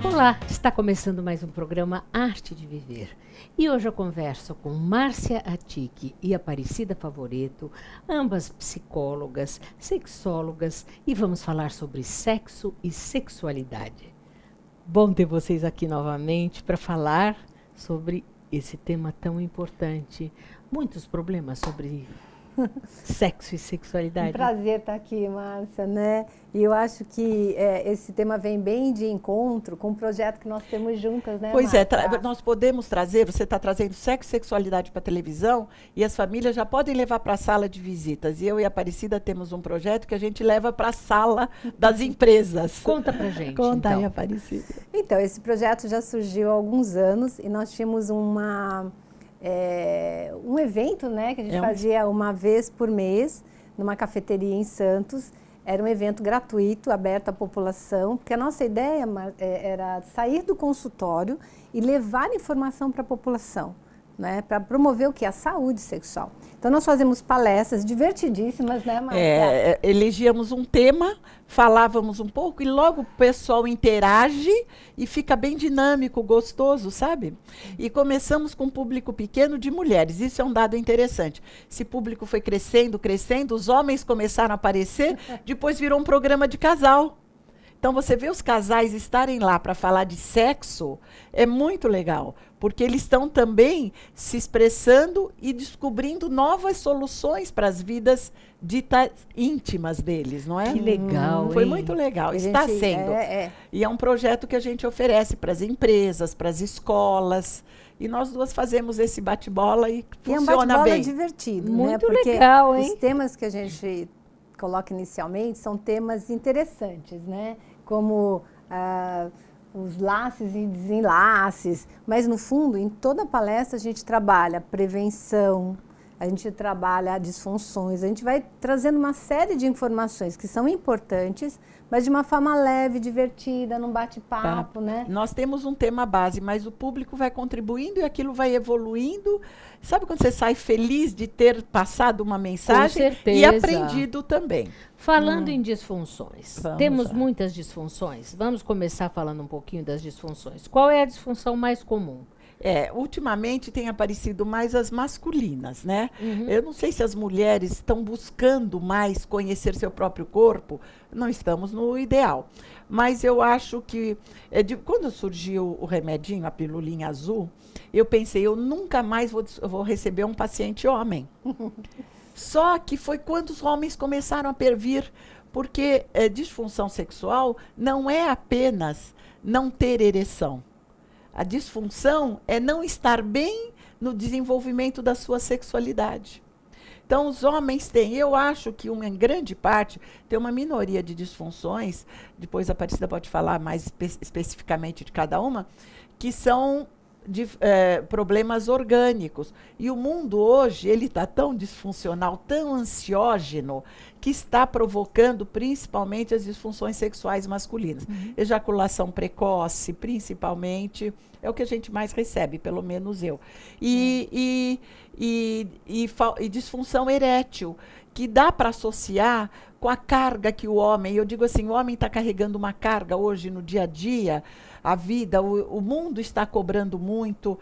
Olá, está começando mais um programa Arte de Viver. E hoje eu converso com Márcia Atic e Aparecida Favoreto, ambas psicólogas, sexólogas, e vamos falar sobre sexo e sexualidade. Bom ter vocês aqui novamente para falar sobre esse tema tão importante. Muitos problemas sobre sexo e sexualidade. Um prazer estar aqui, Márcia, né? E eu acho que esse tema vem bem de encontro com o projeto que nós temos juntas, né, Pois Márcia? nós podemos trazer, você está trazendo sexo e sexualidade para a televisão e as famílias já podem levar para a sala de visitas. E eu e a Aparecida temos um projeto que a gente leva para a sala das empresas. Conta pra gente, Conta então. aí, Aparecida. Então, esse projeto já surgiu há alguns anos e nós tínhamos um evento, né, que a gente fazia uma vez por mês numa cafeteria em Santos. Era um evento gratuito, aberto à população, porque a nossa ideia era sair do consultório e levar informação para a população, né, para promover o que? A saúde sexual. Então, nós fazemos palestras divertidíssimas, né, Márcia? Elegíamos um tema, falávamos um pouco e logo o pessoal interage e fica bem dinâmico, gostoso, sabe? E começamos com um público pequeno de mulheres. Isso é um dado interessante. Esse público foi crescendo, crescendo, os homens começaram a aparecer, depois virou um programa de casal. Então, você vê os casais estarem lá para falar de sexo, é muito legal, porque eles estão também se expressando e descobrindo novas soluções para as vidas ditas íntimas deles, não é? Que legal, Foi hein? muito legal, está sendo. E é um projeto que a gente oferece para as empresas, para as escolas, e nós duas fazemos esse bate-bola e funciona é um bate-bola bem. divertido, Muito né? Porque legal, hein? os temas que a gente coloca inicialmente são temas interessantes, né? Como os laços e desenlaces, mas no fundo, em toda palestra a gente trabalha prevenção, a gente trabalha disfunções, a gente vai trazendo uma série de informações que são importantes, mas de uma forma leve, divertida, num bate-papo, né? Nós temos um tema base, mas o público vai contribuindo e aquilo vai evoluindo. Sabe quando você sai feliz de ter passado uma mensagem? Com certeza. E aprendido também. Falando em disfunções, temos lá. muitas disfunções. Vamos começar falando um pouquinho das disfunções. Qual é a disfunção mais comum? Ultimamente tem aparecido mais as masculinas, né? Eu não sei se as mulheres estão buscando mais conhecer seu próprio corpo, não estamos no ideal. Mas eu acho que, quando surgiu o remedinho, a pilulinha azul, eu pensei, eu nunca mais vou receber um paciente homem. Só que foi quando os homens começaram a vir, porque disfunção sexual não é apenas não ter ereção. A disfunção é não estar bem no desenvolvimento da sua sexualidade. Então, os homens têm, eu acho que uma grande parte, tem uma minoria de disfunções, depois a Aparecida pode falar mais especificamente de cada uma, que são problemas orgânicos. E o mundo hoje, ele está tão disfuncional, tão ansiógeno, que está provocando principalmente as disfunções sexuais masculinas. Ejaculação precoce, principalmente, é o que a gente mais recebe, pelo menos eu. E disfunção erétil, que dá para associar com a carga que o homem, eu digo assim, o homem está carregando uma carga hoje no dia a dia, a vida, o mundo está cobrando muito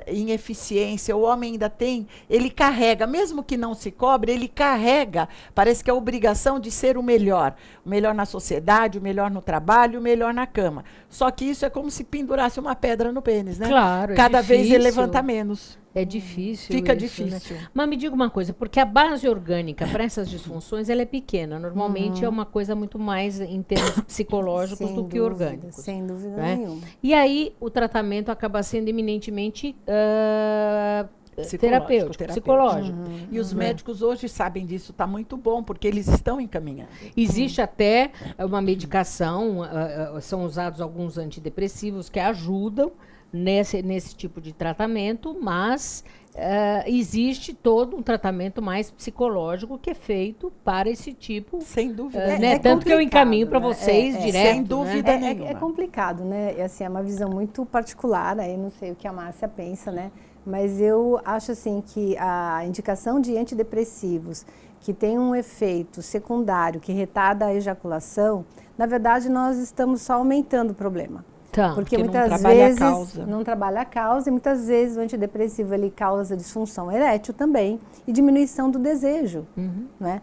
em eficiência, o homem ainda tem, ele carrega, mesmo que não se cobre, ele carrega, parece que é a obrigação de ser o melhor na sociedade, o melhor no trabalho, o melhor na cama. Só que isso é como se pendurasse uma pedra no pênis, né? Claro, Cada vez ele levanta menos. É difícil. Fica isso, difícil. Né? Mas me diga uma coisa, porque a base orgânica para essas disfunções ela é pequena. Normalmente é uma coisa muito mais em termos psicológicos do que orgânicos. Sem dúvida né? nenhuma. E aí o tratamento acaba sendo eminentemente terapêutico, psicológico. E os médicos hoje sabem disso, está muito bom, porque eles estão encaminhando. Existe até uma medicação, são usados alguns antidepressivos que ajudam, nesse tipo de tratamento, mas existe todo um tratamento mais psicológico que é feito para esse tipo. Sem dúvida. Né? Tanto que eu encaminho para vocês direto. Sem dúvida nenhuma. É complicado, né? Assim, é uma visão muito particular, aí não sei o que a Márcia pensa, né? Mas eu acho assim que a indicação de antidepressivos que tem um efeito secundário que retarda a ejaculação, na verdade nós estamos só aumentando o problema. Tá, porque muitas vezes não trabalha a causa e muitas vezes o antidepressivo ele causa disfunção erétil também e diminuição do desejo, né?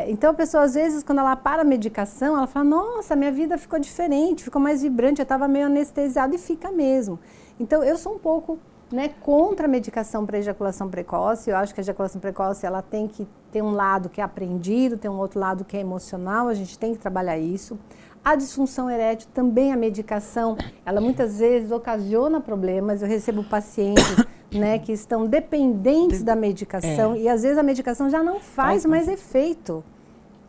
Então a pessoa às vezes quando ela para a medicação ela fala, nossa, minha vida ficou diferente, ficou mais vibrante, eu estava meio anestesiada e fica mesmo. Então eu sou um pouco, né, contra a medicação para ejaculação precoce. Eu acho que a ejaculação precoce ela tem que ter um lado que é aprendido, tem um outro lado que é emocional, a gente tem que trabalhar isso. A disfunção erétil, também a medicação, ela muitas vezes ocasiona problemas. Eu recebo pacientes, né, que estão dependentes da medicação e às vezes a medicação já não faz mais efeito.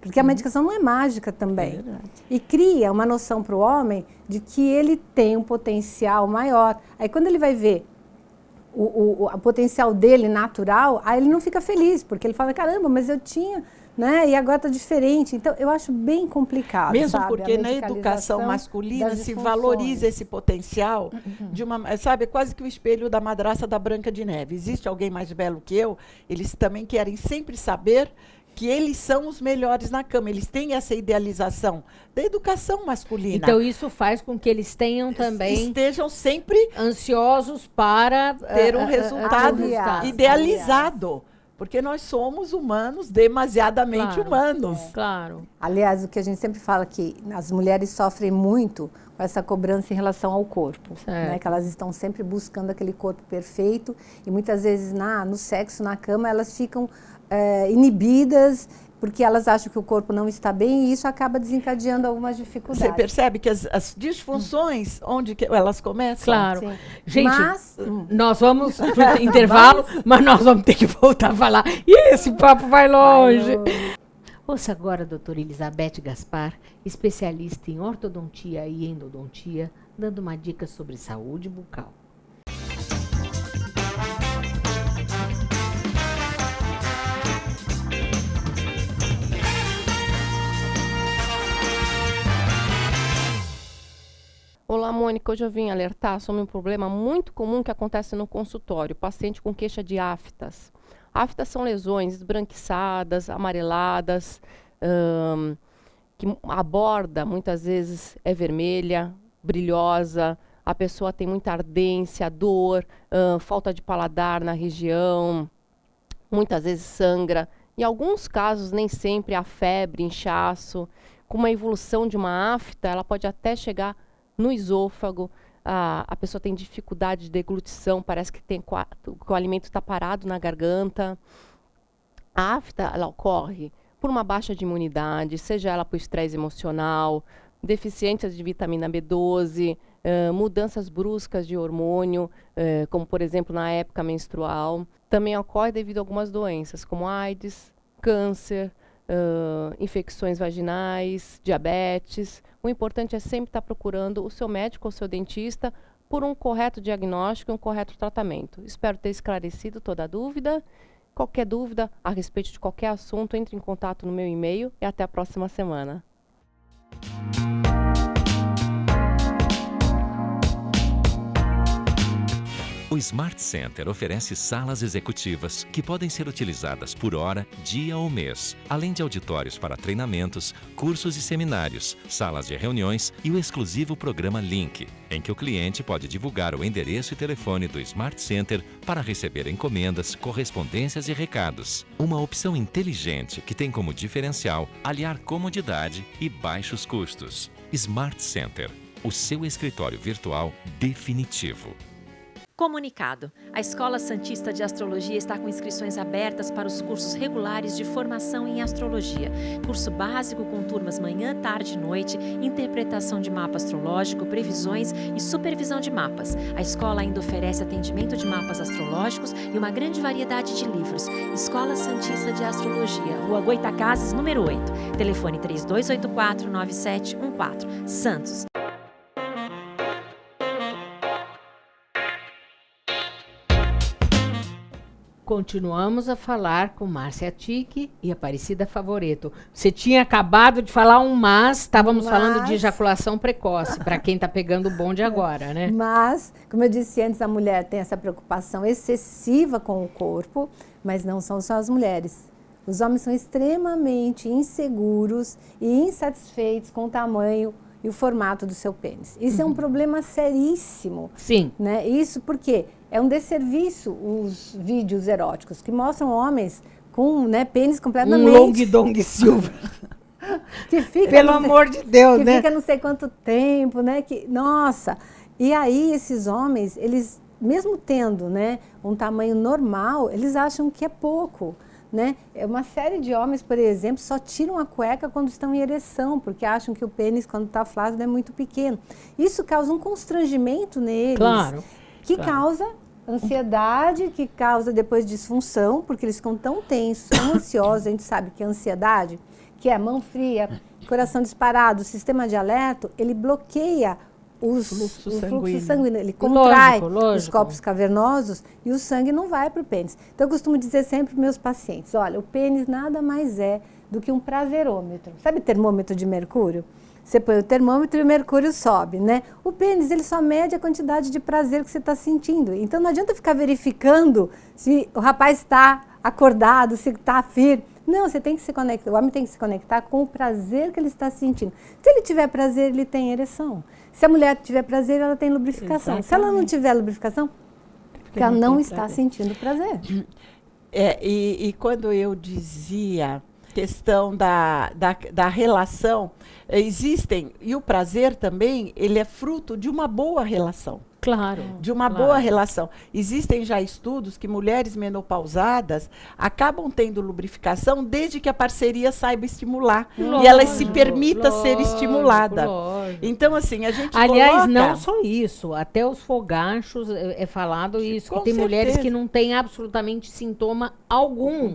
Porque a medicação não é mágica também. E cria uma noção para o homem de que ele tem um potencial maior. Aí quando ele vai ver o potencial dele natural, aí ele não fica feliz, porque ele fala, caramba, mas eu tinha... Né? E agora está diferente. Então, eu acho bem complicado. Mesmo porque na educação masculina se valoriza esse potencial de uma, sabe, quase que o espelho da madraça da Branca de Neve. Existe alguém mais belo que eu? Eles também querem sempre saber que eles são os melhores na cama. Eles têm essa idealização da educação masculina. Então, isso faz com que eles tenham também... Estejam sempre ansiosos para ter um resultado idealizado. Porque nós somos humanos, demasiadamente humanos. Claro. Aliás, o que a gente sempre fala que as mulheres sofrem muito com essa cobrança em relação ao corpo. Né? Que elas estão sempre buscando aquele corpo perfeito. E muitas vezes no sexo, na cama, elas ficam inibidas porque elas acham que o corpo não está bem e isso acaba desencadeando algumas dificuldades. Você percebe que as disfunções, onde que elas começam? Claro. Sim. Gente, nós vamos para intervalo, mas nós vamos ter que voltar a falar. E esse papo vai longe. Ouça agora a doutora Elizabeth Gaspar, especialista em ortodontia e endodontia, dando uma dica sobre saúde bucal. Olá, Mônica. Hoje eu vim alertar sobre um problema muito comum que acontece no consultório. Paciente com queixa de aftas. Aftas são lesões esbranquiçadas, amareladas, que a borda muitas vezes é vermelha, brilhosa, a pessoa tem muita ardência, dor, falta de paladar na região, muitas vezes sangra. Em alguns casos, nem sempre há febre, inchaço. Com uma evolução de uma afta, ela pode até chegar no esôfago, a pessoa tem dificuldade de deglutição, parece que o alimento está parado na garganta. A afta ela ocorre por uma baixa de imunidade, seja ela por estresse emocional, deficiências de vitamina B12, mudanças bruscas de hormônio, como por exemplo na época menstrual. Também ocorre devido a algumas doenças, como AIDS, câncer, infecções vaginais, diabetes. O importante é sempre estar procurando o seu médico ou seu dentista por um correto diagnóstico e um correto tratamento. Espero ter esclarecido toda a dúvida. Qualquer dúvida a respeito de qualquer assunto, entre em contato no meu e-mail e até a próxima semana. O Smart Center oferece salas executivas que podem ser utilizadas por hora, dia ou mês, além de auditórios para treinamentos, cursos e seminários, salas de reuniões e o exclusivo programa Link, em que o cliente pode divulgar o endereço e telefone do Smart Center para receber encomendas, correspondências e recados. Uma opção inteligente que tem como diferencial aliar comodidade e baixos custos. Smart Center, o seu escritório virtual definitivo. Comunicado. A Escola Santista de Astrologia está com inscrições abertas para os cursos regulares de formação em astrologia. Curso básico com turmas manhã, tarde e noite, interpretação de mapa astrológico, previsões e supervisão de mapas. A escola ainda oferece atendimento de mapas astrológicos e uma grande variedade de livros. Escola Santista de Astrologia, Rua Goitacazes, número 8. Telefone 3284-9714. Santos. Continuamos a falar com Márcia Ticchi e Aparecida Favoreto. Você tinha acabado de falar mas, estávamos falando de ejaculação precoce, para quem está pegando o bonde agora, né? Mas, como eu disse antes, a mulher tem essa preocupação excessiva com o corpo, mas não são só as mulheres. Os homens são extremamente inseguros e insatisfeitos com o tamanho e o formato do seu pênis. Isso é um problema seríssimo. Sim. Né? Isso porque é um desserviço os vídeos eróticos que mostram homens com, né, pênis completamente... Long Dong Silva. que fica, Pelo amor de Deus, que né? fica não sei quanto tempo, né? Que, nossa! E aí esses homens, eles, mesmo tendo, né, um tamanho normal, eles acham que é pouco. Né? Uma série de homens, por exemplo, só tiram a cueca quando estão em ereção, porque acham que o pênis, quando está flácido, é muito pequeno. Isso causa um constrangimento neles, Claro, que causa ansiedade, que causa depois disfunção, porque eles ficam tão tensos, tão ansiosos. A gente sabe que a ansiedade, que é mão fria, coração disparado, sistema de alerta, ele bloqueia o fluxo sanguíneo, ele contrai os corpos cavernosos e o sangue não vai para o pênis. Então eu costumo dizer sempre para meus pacientes, olha, o pênis nada mais é do que um prazerômetro. Sabe termômetro de mercúrio? Você põe o termômetro e o mercúrio sobe, né? O pênis, ele só mede a quantidade de prazer que você está sentindo. Então não adianta ficar verificando se o rapaz está acordado, se está firme. Não, você tem que se conectar, o homem tem que se conectar com o prazer que ele está sentindo. Se ele tiver prazer, ele tem ereção. Se a mulher tiver prazer, ela tem lubrificação. Exatamente. Se ela não tiver lubrificação, porque ela não está sentindo prazer. E quando eu dizia questão da relação, existem, e o prazer também, ele é fruto de uma boa relação. Claro. De uma boa relação. Existem já estudos que mulheres menopausadas acabam tendo lubrificação desde que a parceria saiba estimular. E ela se permita ser estimulada. Então, assim, a gente aliás, não só isso. Até os fogachos é falado isso. Que tem mulheres que não têm absolutamente sintoma algum.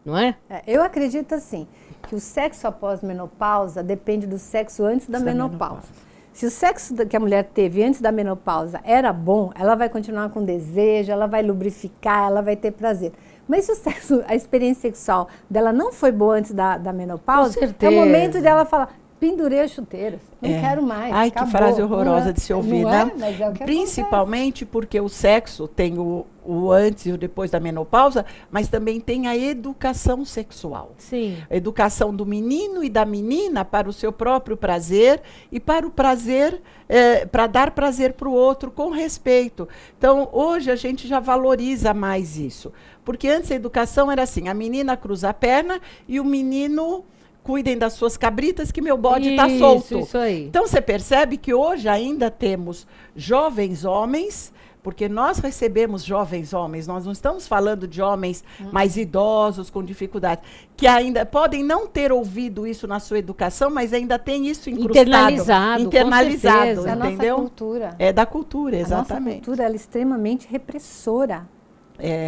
Não é? Eu acredito, assim, que o sexo após menopausa depende do sexo antes da menopausa. Se o sexo que a mulher teve antes da menopausa era bom, ela vai continuar com desejo, ela vai lubrificar, ela vai ter prazer. Mas se o sexo, a experiência sexual dela não foi boa antes da menopausa, é o momento dela falar, pendurei as chuteiras, não quero mais. Ai, acabou. Que frase horrorosa de se ouvir, né? Mas é o que principalmente acontece. Porque o sexo tem o antes e o depois da menopausa, mas também tem a educação sexual. Sim. A educação do menino e da menina para o seu próprio prazer e para o prazer, para dar prazer para o outro com respeito. Então, hoje a gente já valoriza mais isso. Porque antes a educação era assim, a menina cruza a perna e o menino... Cuidem das suas cabritas que meu bode está solto. Isso aí. Então, você percebe que hoje ainda temos jovens homens, porque nós recebemos jovens homens, nós não estamos falando de homens mais idosos, com dificuldades, que ainda podem não ter ouvido isso na sua educação, mas ainda tem isso incrustado. Internalizado, é a nossa entendeu? Cultura. É da cultura, exatamente. A nossa cultura ela é extremamente repressora,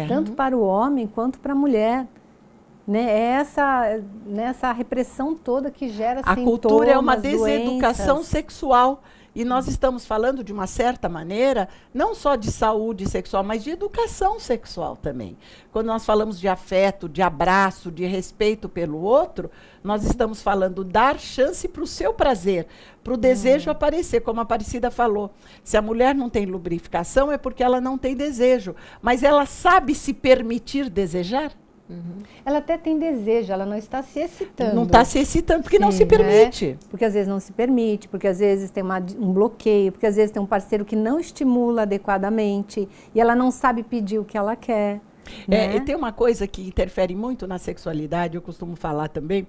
tanto para o homem quanto para a mulher. Né, essa repressão toda que gera sintomas, a cultura é uma deseducação doenças. Sexual. E nós estamos falando, de uma certa maneira, não só de saúde sexual, mas de educação sexual também. Quando nós falamos de afeto, de abraço, de respeito pelo outro, nós estamos falando dar chance para o seu prazer, para o desejo aparecer, como a Aparecida falou. Se a mulher não tem lubrificação, é porque ela não tem desejo. Mas ela sabe se permitir desejar? Ela até tem desejo, ela não está se excitando. Não está se excitando, porque não se permite. Porque às vezes não se permite, porque às vezes tem um bloqueio, porque às vezes tem um parceiro que não estimula adequadamente e ela não sabe pedir o que ela quer. Né? E tem uma coisa que interfere muito na sexualidade, eu costumo falar também,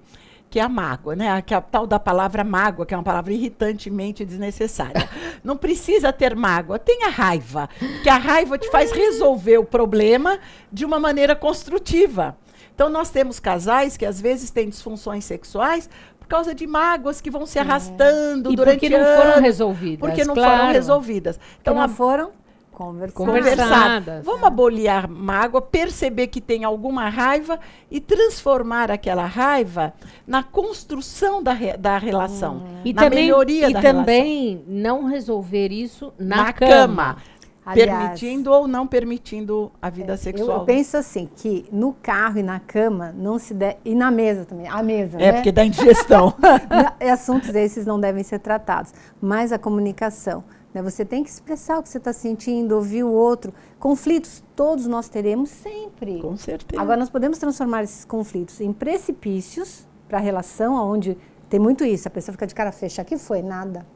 que é a mágoa, né? Que é a tal da palavra mágoa, que é uma palavra irritantemente desnecessária. Não precisa ter mágoa, tenha raiva, que a raiva te faz resolver o problema de uma maneira construtiva. Então, nós temos casais que às vezes têm disfunções sexuais por causa de mágoas que vão se arrastando durante anos. Porque não foram resolvidas. Porque não foram resolvidas. Então, não foram conversadas. Vamos abolir a mágoa, perceber que tem alguma raiva e transformar aquela raiva na construção da relação, na melhoria da relação. E também não resolver isso na cama. Permitindo ou não permitindo a vida sexual. Eu penso assim, que no carro e na cama não se deve... E na mesa também, a mesa, né? Porque dá indigestão. Assuntos esses não devem ser tratados. Mas a comunicação, né? Você tem que expressar o que você está sentindo, ouvir o outro. Conflitos, todos nós teremos sempre. Com certeza. Agora, nós podemos transformar esses conflitos em precipícios para a relação, onde tem muito isso. A pessoa fica de cara fechada. O que foi? Nada.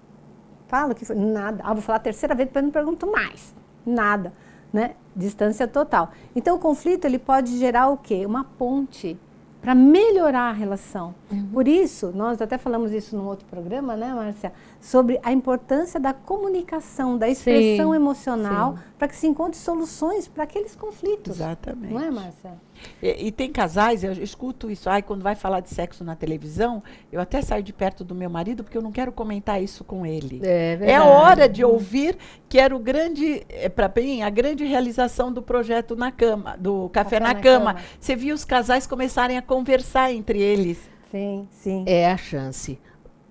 Fala o que foi? Nada. Vou falar a terceira vez, depois eu não pergunto mais. Nada, né? Distância total. Então, o conflito, ele pode gerar o quê? Uma ponte para melhorar a relação. Por isso, nós até falamos isso num outro programa, né, Márcia? Sobre a importância da comunicação, da expressão emocional, para que se encontre soluções para aqueles conflitos. Exatamente. Não é, Márcia? E tem casais, eu escuto isso, quando vai falar de sexo na televisão, eu até saio de perto do meu marido, porque eu não quero comentar isso com ele. É a hora de ouvir, que era o grande, para mim, a grande realização do projeto na cama, do Café na Cama. Você viu os casais começarem a conversar entre eles. Sim, sim. É a chance.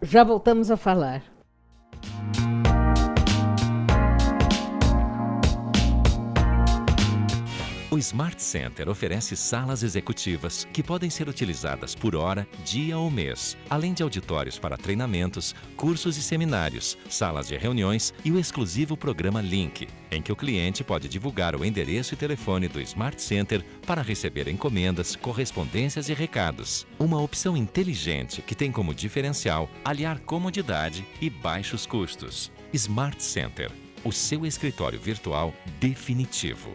Já voltamos a falar. O Smart Center oferece salas executivas que podem ser utilizadas por hora, dia ou mês, além de auditórios para treinamentos, cursos e seminários, salas de reuniões e o exclusivo programa Link, em que o cliente pode divulgar o endereço e telefone do Smart Center para receber encomendas, correspondências e recados. Uma opção inteligente que tem como diferencial aliar comodidade e baixos custos. Smart Center, o seu escritório virtual definitivo.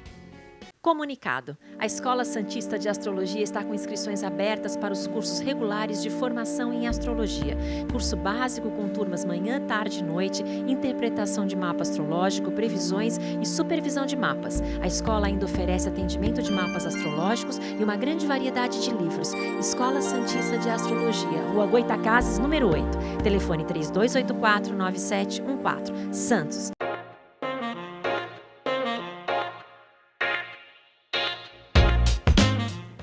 Comunicado. A Escola Santista de Astrologia está com inscrições abertas para os cursos regulares de formação em astrologia. Curso básico com turmas manhã, tarde e noite, interpretação de mapa astrológico, previsões e supervisão de mapas. A escola ainda oferece atendimento de mapas astrológicos e uma grande variedade de livros. Escola Santista de Astrologia, Rua Goitacazes, número 8. Telefone 3284-9714. Santos.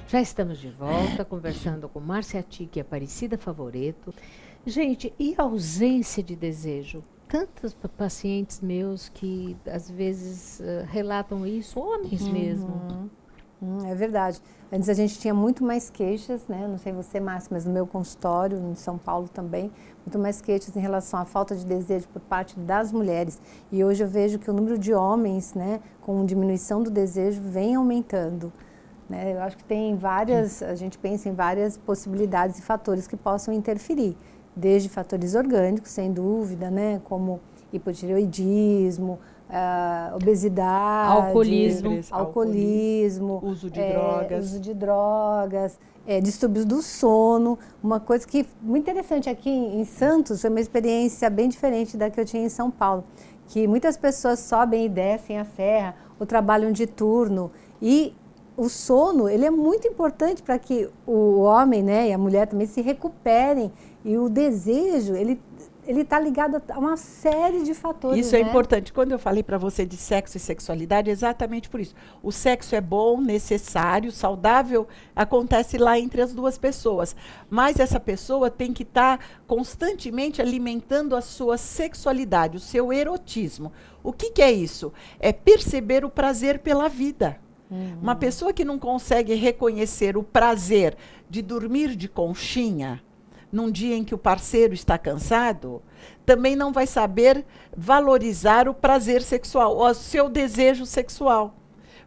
Já estamos de volta, conversando com Márcia Tique e Aparecida Favoreto. Gente, e a ausência de desejo? Tantos pacientes meus que, às vezes, relatam isso, homens mesmo. É verdade. Antes a gente tinha muito mais queixas, né? Não sei você, Márcia, mas no meu consultório, em São Paulo também, muito mais queixas em relação à falta de desejo por parte das mulheres. E hoje eu vejo que o número de homens, né, com diminuição do desejo, vem aumentando. Eu acho que tem várias, a gente pensa em várias possibilidades e fatores que possam interferir, desde fatores orgânicos, sem dúvida, né, como hipotireoidismo, obesidade, alcoolismo, uso de drogas, distúrbios do sono. Uma coisa que muito interessante aqui em Santos, foi uma experiência bem diferente da que eu tinha em São Paulo, que muitas pessoas sobem e descem a serra, ou trabalham de turno, e o sono, ele é muito importante para que o homem, né, e a mulher também se recuperem. E o desejo, ele está ligado a uma série de fatores. Isso é importante. Quando eu falei para você de sexo e sexualidade, é exatamente por isso. O sexo é bom, necessário, saudável, acontece lá entre as duas pessoas. Mas essa pessoa tem que estar constantemente alimentando a sua sexualidade, o seu erotismo. O que é isso? É perceber o prazer pela vida. Uma pessoa que não consegue reconhecer o prazer de dormir de conchinha num dia em que o parceiro está cansado, também não vai saber valorizar o prazer sexual, o seu desejo sexual.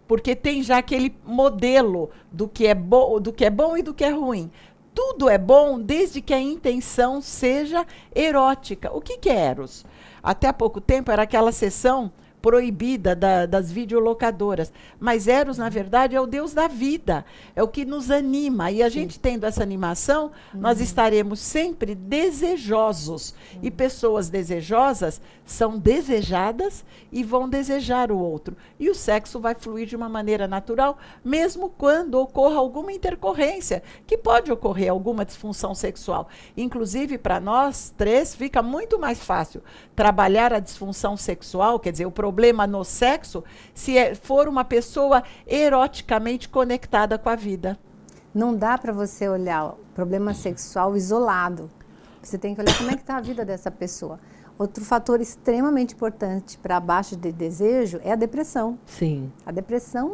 Porque tem já aquele modelo do que é bom e do que é ruim. Tudo é bom desde que a intenção seja erótica. O que é Eros? Até há pouco tempo era aquela sessão proibida das videolocadoras. Mas Eros, na verdade, é o Deus da vida, é o que nos anima. E a gente tendo essa animação, nós estaremos sempre desejosos. E pessoas desejosas são desejadas e vão desejar o outro. E o sexo vai fluir de uma maneira natural, mesmo quando ocorra alguma intercorrência, que pode ocorrer alguma disfunção sexual. Inclusive, para nós três, fica muito mais fácil trabalhar a disfunção sexual, quer dizer, o problema no sexo, se for uma pessoa eroticamente conectada com a vida. Não dá para você olhar o problema sexual isolado. Você tem que olhar como é que está a vida dessa pessoa. Outro fator extremamente importante para a baixa de desejo é a depressão. Sim. A depressão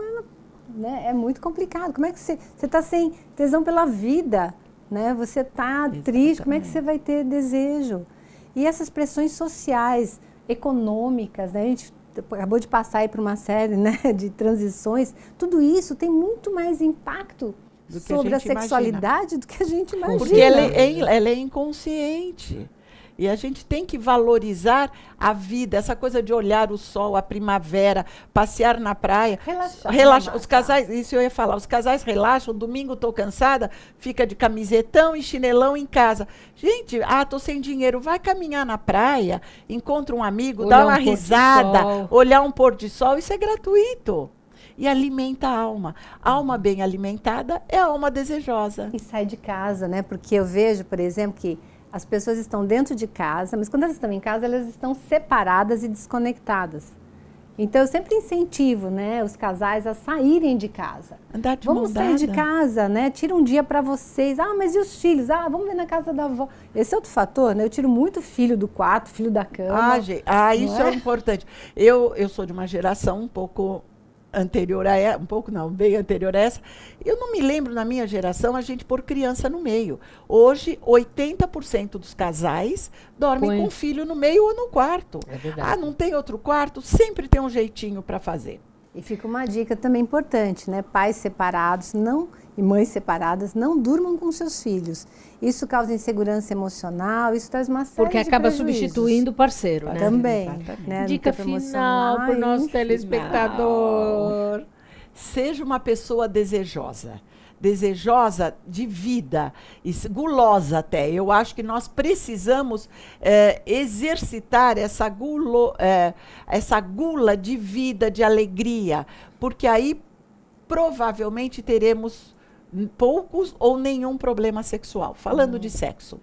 né, é muito complicado. Como é que você está sem tesão pela vida? Né? Você está triste, como é que você vai ter desejo? E essas pressões sociais, econômicas, né? A gente acabou de passar aí por uma série, né, de transições. Tudo isso tem muito mais impacto sobre a sexualidade do que a gente imagina. Porque ela é inconsciente. E a gente tem que valorizar a vida, essa coisa de olhar o sol, a primavera, passear na praia. Relaxar. Os casais, isso eu ia falar, os casais relaxam, domingo estou cansada, fica de camisetão e chinelão em casa. Gente, tô sem dinheiro, vai caminhar na praia, encontra um amigo, dá uma risada, olhar um pôr de sol, isso é gratuito. E alimenta a alma. Alma bem alimentada é alma desejosa. E sai de casa, né? Porque eu vejo, por exemplo, que as pessoas estão dentro de casa, mas quando elas estão em casa, elas estão separadas e desconectadas. Então, eu sempre incentivo, né, os casais a saírem de casa. Andar de vamos sair de casa, né? Tira um dia para vocês. Mas e os filhos? Vamos ver na casa da avó. Esse é outro fator, né? Eu tiro muito filho do quarto, filho da cama. Gente, isso é importante. Eu sou de uma geração um pouco anterior a essa, bem anterior a essa. Eu não me lembro, na minha geração, a gente pôr criança no meio. Hoje, 80% dos casais dormem com o filho no meio ou no quarto. É verdade. Não tem outro quarto? Sempre tem um jeitinho para fazer. E fica uma dica também importante, né? Pais separados e mães separadas não durmam com seus filhos. Isso causa insegurança emocional, isso traz uma série Porque de acaba prejuízos. Substituindo o parceiro, né? Também. Né? Dica final para o nosso telespectador. Seja uma pessoa desejosa. Desejosa de vida, gulosa até. Eu acho que nós precisamos exercitar essa gula de vida, de alegria, porque aí provavelmente teremos poucos ou nenhum problema sexual, falando de sexo.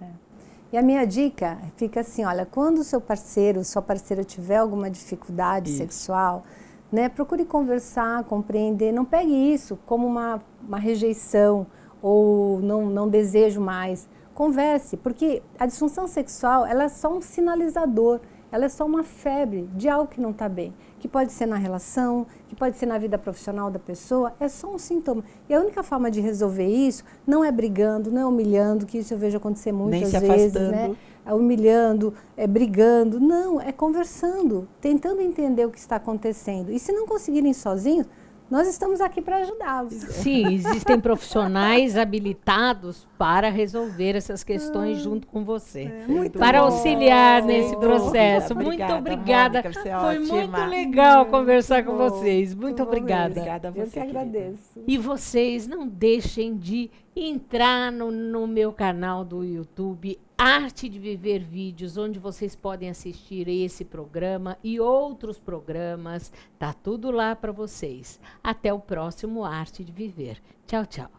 E a minha dica fica assim, olha, quando o seu parceiro, sua parceira tiver alguma dificuldade sexual, né, procure conversar, compreender, não pegue isso como uma rejeição ou não desejo mais. Converse, porque a disfunção sexual ela é só um sinalizador, ela é só uma febre de algo que não está bem, que pode ser na relação, que pode ser na vida profissional da pessoa, é só um sintoma. E a única forma de resolver isso não é brigando, não é humilhando, que isso eu vejo acontecer muitas vezes, né? É humilhando, é brigando. Não, é conversando, tentando entender o que está acontecendo. E se não conseguirem sozinhos, nós estamos aqui para ajudá-los. Sim, existem profissionais habilitados para resolver essas questões junto com você. Para auxiliar nesse processo. Muito obrigada. Mônica, foi ótima. muito legal conversar com vocês. Muito obrigada. Obrigada a você. Eu que agradeço. E vocês não deixem de entrar no meu canal do YouTube, Arte de Viver Vídeos, onde vocês podem assistir esse programa e outros programas. Tá tudo lá para vocês. Até o próximo Arte de Viver. Tchau, tchau.